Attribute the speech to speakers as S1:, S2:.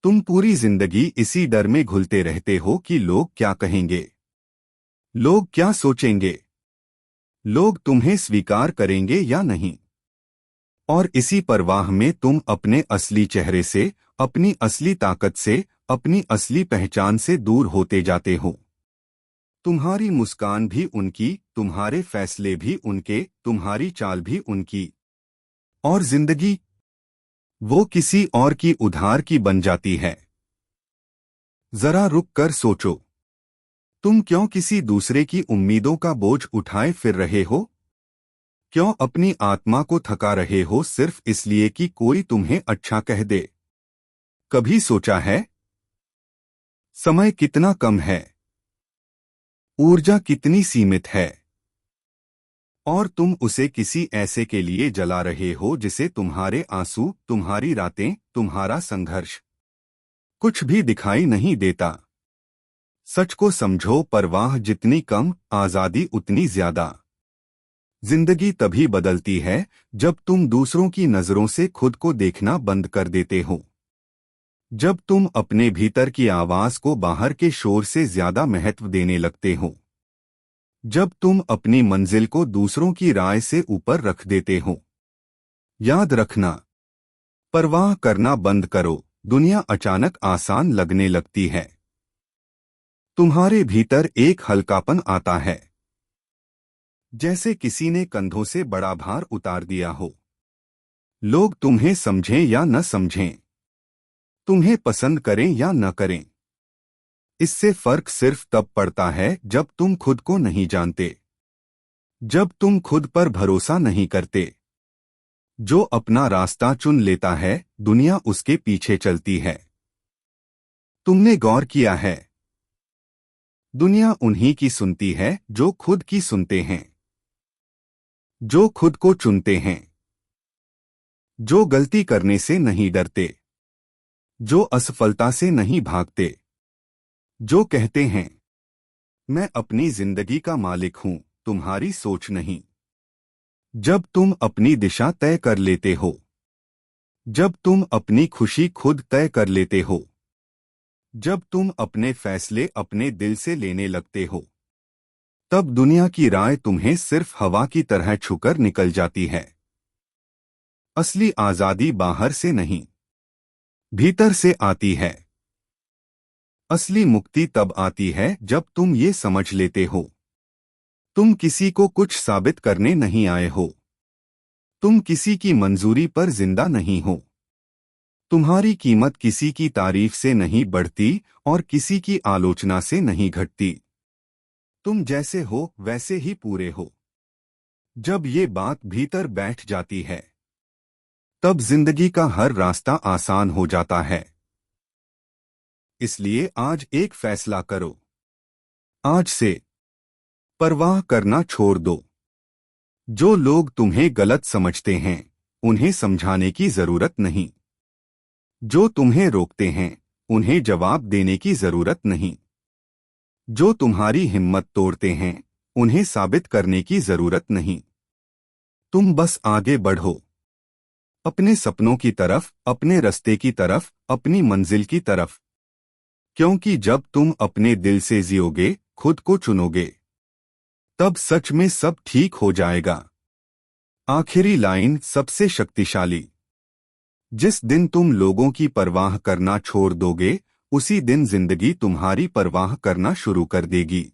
S1: तुम पूरी जिंदगी इसी डर में घुलते रहते हो कि लोग क्या कहेंगे, लोग क्या सोचेंगे, लोग तुम्हें स्वीकार करेंगे या नहीं। और इसी परवाह में तुम अपने असली चेहरे से, अपनी असली ताकत से, अपनी असली पहचान से दूर होते जाते हो। तुम्हारी मुस्कान भी उनकी, तुम्हारे फैसले भी उनके, तुम्हारी चाल भी उनकी, और जिंदगी वो किसी और की उधार की बन जाती है। जरा रुक कर सोचो, तुम क्यों किसी दूसरे की उम्मीदों का बोझ उठाए फिर रहे हो? क्यों अपनी आत्मा को थका रहे हो सिर्फ इसलिए कि कोई तुम्हें अच्छा कह दे? कभी सोचा है समय कितना कम है, ऊर्जा कितनी सीमित है, और तुम उसे किसी ऐसे के लिए जला रहे हो जिसे तुम्हारे आंसू, तुम्हारी रातें, तुम्हारा संघर्ष कुछ भी दिखाई नहीं देता। सच को समझो, परवाह जितनी कम, आजादी उतनी ज्यादा। जिंदगी तभी बदलती है जब तुम दूसरों की नजरों से खुद को देखना बंद कर देते हो। जब तुम अपने भीतर की आवाज को बाहर के शोर से ज्यादा महत्व देने लगते हो। जब तुम अपनी मंजिल को दूसरों की राय से ऊपर रख देते हो। याद रखना, परवाह करना बंद करो, दुनिया अचानक आसान लगने लगती है। तुम्हारे भीतर एक हल्कापन आता है, जैसे किसी ने कंधों से बड़ा भार उतार दिया हो। लोग तुम्हें समझें या न समझें, तुम्हें पसंद करें या न करें, इससे फर्क सिर्फ तब पड़ता है जब तुम खुद को नहीं जानते, जब तुम खुद पर भरोसा नहीं करते। जो अपना रास्ता चुन लेता है, दुनिया उसके पीछे चलती है। तुमने गौर किया है, दुनिया उन्हीं की सुनती है जो खुद की सुनते हैं, जो खुद को चुनते हैं, जो गलती करने से नहीं डरते, जो असफलता से नहीं भागते, जो कहते हैं मैं अपनी जिंदगी का मालिक हूं, तुम्हारी सोच नहीं। जब तुम अपनी दिशा तय कर लेते हो, जब तुम अपनी खुशी खुद तय कर लेते हो, जब तुम अपने फैसले अपने दिल से लेने लगते हो, तब दुनिया की राय तुम्हें सिर्फ हवा की तरह छूकर निकल जाती है। असली आजादी बाहर से नहीं, भीतर से आती है। असली मुक्ति तब आती है जब तुम ये समझ लेते हो, तुम किसी को कुछ साबित करने नहीं आए हो, तुम किसी की मंजूरी पर जिंदा नहीं हो। तुम्हारी कीमत किसी की तारीफ से नहीं बढ़ती और किसी की आलोचना से नहीं घटती। तुम जैसे हो वैसे ही पूरे हो। जब ये बात भीतर बैठ जाती है, तब जिंदगी का हर रास्ता आसान हो जाता है। इसलिए आज एक फैसला करो, आज से परवाह करना छोड़ दो। जो लोग तुम्हें गलत समझते हैं, उन्हें समझाने की जरूरत नहीं। जो तुम्हें रोकते हैं, उन्हें जवाब देने की जरूरत नहीं। जो तुम्हारी हिम्मत तोड़ते हैं, उन्हें साबित करने की जरूरत नहीं। तुम बस आगे बढ़ो, अपने सपनों की तरफ, अपने रास्ते की तरफ, अपनी मंजिल की तरफ। क्योंकि जब तुम अपने दिल से जियोगे, खुद को चुनोगे, तब सच में सब ठीक हो जाएगा। आखिरी लाइन सबसे शक्तिशाली। जिस दिन तुम लोगों की परवाह करना छोड़ दोगे, उसी दिन जिंदगी तुम्हारी परवाह करना शुरू कर देगी।